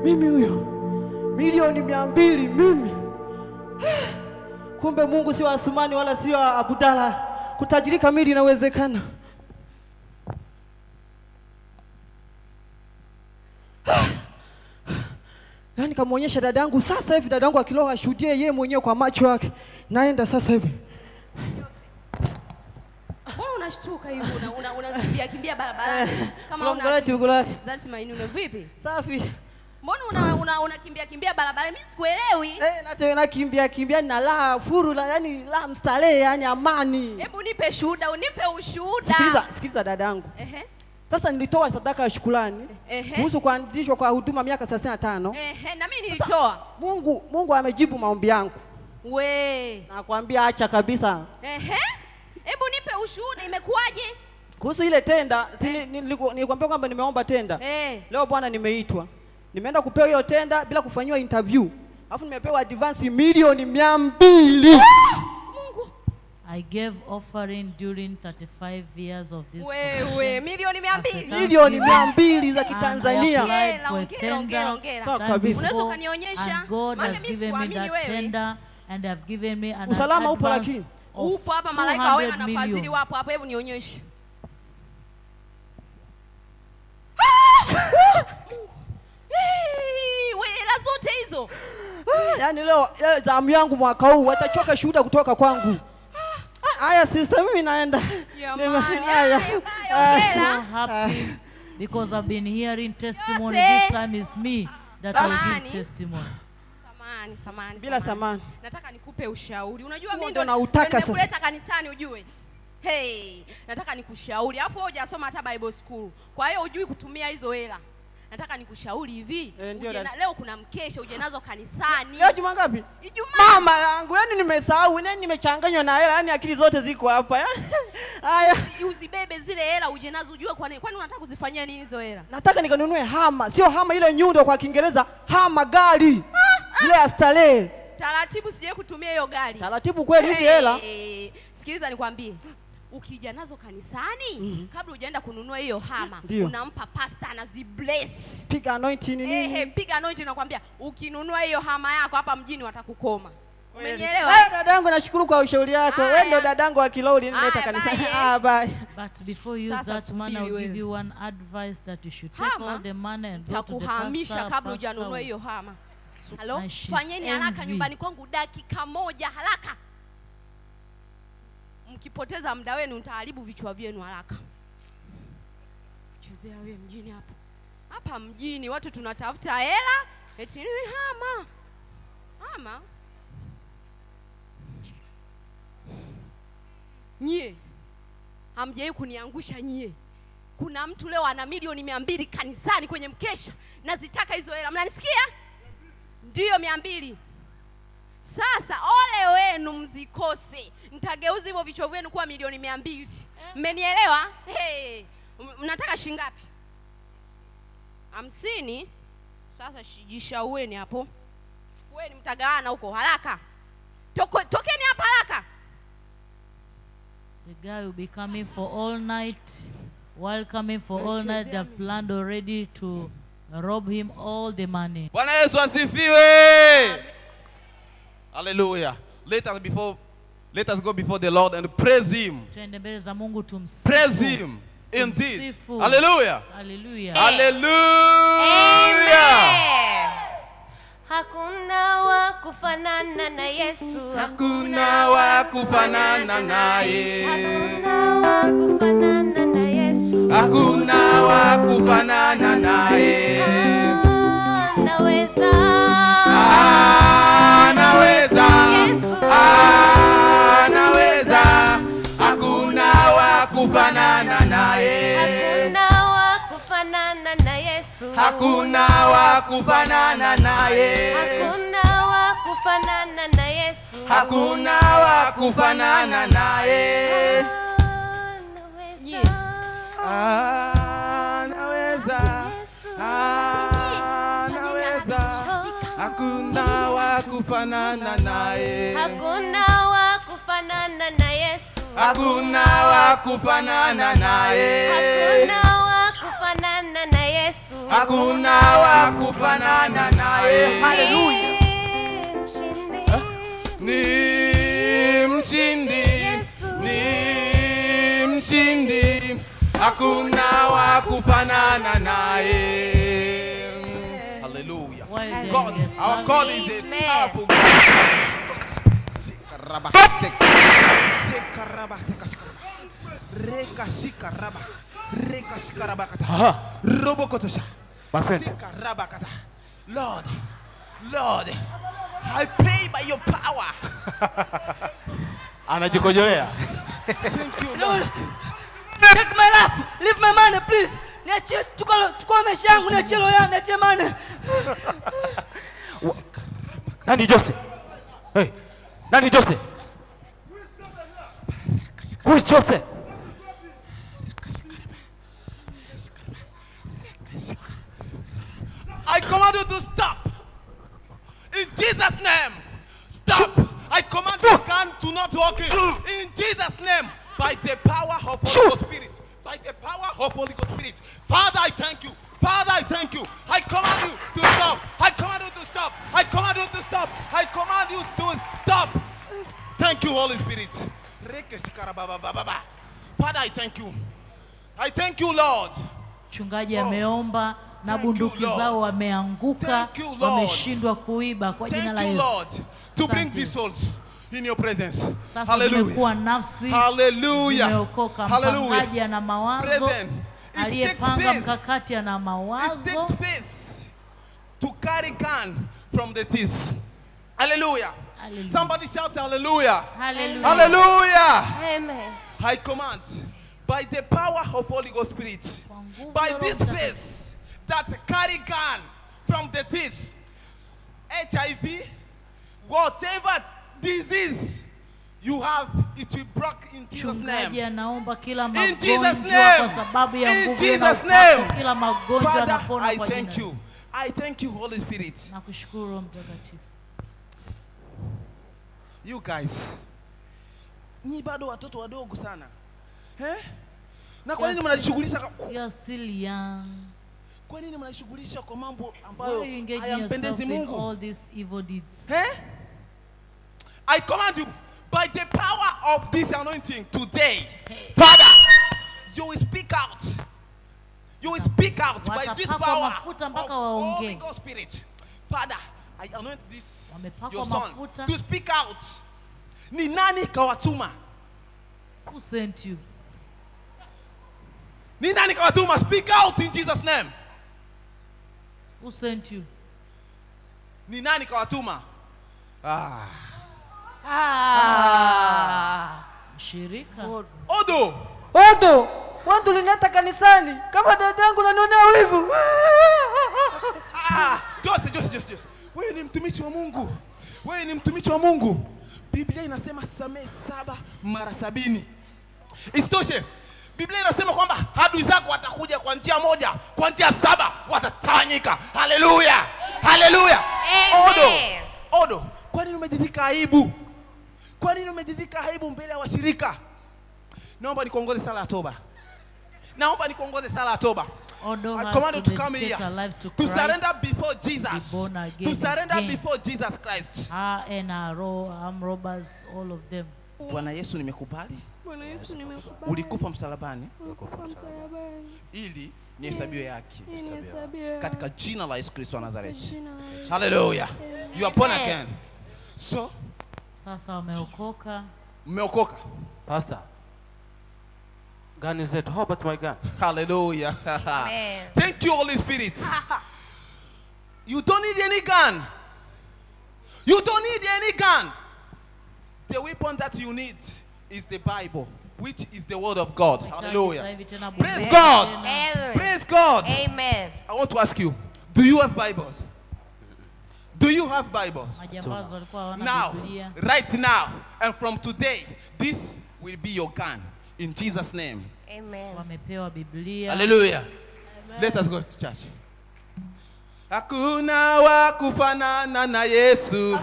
Mimi huyo. Milioni 200 mimi. Kumbe Mungu si wa Asumani wala si wa Abdalla. Kutajirika mili inawezekana. Yaani kamuonyesha dadangu sasa hivi, dadangu akiloho ashuhudie yeye mwenyewe kwa macho yake. Naenda sasa hivi. Mbona unashtuka hivi? Unakimbia barabara kama That's my new vipi? Safi. Mbona unakimbia barabara? Mimi sikuelewi. Nakimbia na la furu la, yani la mstarehe, yani amani. Hebu nipe ushuhuda. Sikiliza dadangu. Sasa nilitoa sadaka ya shukrani kuhusu kuanzishwa kwa huduma miaka 35. Na mimi nilitoa. Mungu amejibu maombi yangu. Nakwambia acha kabisa. Hebu nipe ushuhuda, imekuaje? Kuhusu ile tenda, nilikwambia kwamba nimeomba tenda. Leo bwana nimeitwa. Nimeenda kupewa hiyo tenda bila kufanywa interview. Alafu nimepewa advance milioni 200. Mungu. I gave offering during 35 years of this. Milioni 200. Milioni 200 za Kitanzania. Ongera. Unaweza kunionyesha? God has given me that tender and have given me an usalama upo lakini. Upo hapa, malaika wema na fadhili wapo hapa, hebu nionyeshe. Hela zote hizo. Yaani leo zamu yangu mwaka huu watachoka shuhuda kutoka kwangu. Haya sister, mimi naenda. I'm so happy because I've been hearing testimony. This time is me that will give testimony. Samani. Bila samani. Nataka nikupe ushauri. Unajua mimi ndo nautaka sasa. Nimekuleta kanisani ujue. Nataka nikushauri. Alafu wewe hujasoma hata Bible school. Kwa hiyo hujui kutumia hizo hela. Nataka nikushauri hivi. Leo kuna mkesha, uje nazo kanisani. Leo Juma ngapi? Ijumaa. Mama yangu, yani nimesahau, yani nimechanganywa na hela, yani akili zote ziko hapa. Haya, uzibebe zile hela uje nazo, ujue kwani unataka kuzifanyia nini hizo hela? Nataka nikanunue hama, sio hama ile nyundo kwa Kiingereza, hama gari. Ile ya starehe. Taratibu, sije kutumia hiyo gari. Taratibu kweli hizi hela. Sikiliza nikwambie. Ukija nazo kanisani, kabla hujaenda kununua hiyo hama, unampa pastor anazibless. Piga anointing nini? Piga anointing, nakwambia ukinunua hiyo hama yako hapa mjini watakukoma. Umenielewa? Dadangu, nashukuru kwa ushauri wako. Wewe ndo dadangu wa Kiloli nileta kanisani. Bye. But before you use that man, I will give you one advice that you should take all the money and go to the pastor. Kabla hujanunua hiyo hama. Hello? Fanyeni haraka nyumbani kwangu dakika moja haraka. Mkipoteza muda wenu mtaharibu vichwa vyenu haraka. Chezea wewe mjini hapo. Hapa mjini watu tunatafuta hela, eti ni hama. Nyie hamjai kuniangusha nyie. Kuna mtu leo ana milioni 200 kanisani kwenye mkesha. Nazitaka hizo hela. Mnanisikia? Ndio 200. Sasa ole wenu mzikose. Nitageuza hivyo vichwa vyenu kuwa milioni 200. Mmenielewa? Mnataka shilingi ngapi? 50. Sasa jishaueni hapo. Chukueni mtagawana huko haraka. Tokeni hapa haraka. The guy will be coming for all night. While coming for all night, they have planned already to rob him all the money. Bwana Yesu asifiwe. Hallelujah. Let us go before the Lord and praise him. Praise him indeed. Hallelujah. Hallelujah. Hallelujah. Hakuna wa kufanana na Yesu. Hakuna wa kufanana naye. Hakuna wa kufanana na Yesu. Hakuna wa kufanana naye. Naweza. Naweza. Naweza. Hakuna wa kufanana naye. Hakuna wa kufanana na Yesu. Hakuna wa kufanana naye. Hakuna wa kufanana na Yesu. Hakuna wa kufanana naye. Naweza. Naweza. Hakuna wa kufanana naye. Hakuna wa kufanana na Yesu. Hakuna wa kufanana naye. Hakuna wa kufanana na Yesu. hakuna wa kufanana naye. Haleluya. Ni mshindi, ni mshindi, hakuna wa kufanana naye. Hallelujah. God, our God is a powerful God. Lord, Lord, I pray by your power. Anajikojolea. Thank you, Lord. Take my life, leave my money please. Niachie chukua maisha yangu, niachie roho yangu, niachie money. Nani Jose? Hey. Nani Jose? Who is Jose? I command you to stop. In Jesus' name. Stop. I command your gun to not walk in Jesus' name. By the power of Holy Ghost Spirit. By the power of Holy Ghost Spirit. Father, I thank you. Father, I thank you. I command you to stop. I command you to stop. I command you to stop. I command you to stop. Thank you, Holy Spirit. Father, I thank you. I thank you, Lord. Mchungaji ameomba na bunduki zao wameanguka, wameshindwa kuiba kwa jina la Yesu. To bring these souls in your presence. Sasa zimekuwa nafsi, zimeokoka. Mpangaji ana mawazo, aliyepanga mkakati ana mawazo. It takes faith to carry gun from the teeth. Hallelujah. Hallelujah. Somebody shout hallelujah. Hallelujah. Hallelujah. Amen. I command by the power of Holy Ghost Spirit, by this faith that carry gun from the teeth, HIV, whatever disease you have, it will break in Jesus' name. In Jesus' name. In Jesus' name. Father, I thank you. I thank you, Holy Spirit. You guys, ni bado watoto wadogo sana. Na kwa nini mnajishughulisha? You are still young. Kwa nini mnajishughulisha kwa mambo ambayo hayampendezi Mungu? All these evil deeds. I command you by the power of this anointing today, Father, you will speak out. You will speak out by this power of Holy Ghost Spirit. Father, I anoint this your son to speak out. Ni nani kawatuma? Who sent you? Ni nani kawatuma? Speak out in Jesus' name. Who sent you? Ni nani kawatuma? Mshirika. Odo, watu linata kanisani kama dadangu nanionea wivu. Jose. Wewe ni mtumishi wa Mungu. Wewe ni mtumishi wa Mungu. Biblia inasema samehe 7 mara 70. Isitoshe, Biblia inasema kwamba adui zako watakuja kwa njia moja, kwa njia 7 watatawanyika. Haleluya. Haleluya. Odo, kwa nini umejivika aibu? Kwa nini umejivika aibu mbele ya washirika? Naomba nikuongoze sala ya toba. I command you to come here to surrender before Jesus. To surrender before Jesus Christ. arm robbers, all of them. Bwana Yesu nimekubali. Ulikufa msalabani ili nihesabiwe haki. Katika jina la Yesu Kristo wa Nazareti. Hallelujah. You are born again. So sasa wameokoka. Mmeokoka. Pastor, gun is that? How about my gun? Hallelujah. Thank you, Holy Spirit. You don't need any gun. You don't need any gun. The weapon that you need is the Bible, which is the word of God. Hallelujah. Praise God. Praise God. Amen. I want to ask you, do you have Bibles? Do you have Bibles? Now, right now, and from today, this will be your gun. In Jesus' name. Amen. Hallelujah. Amen. Let us go to church. Hakuna wa kufanana na Yesu.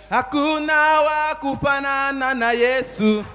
Hakuna wa kufanana na Yesu.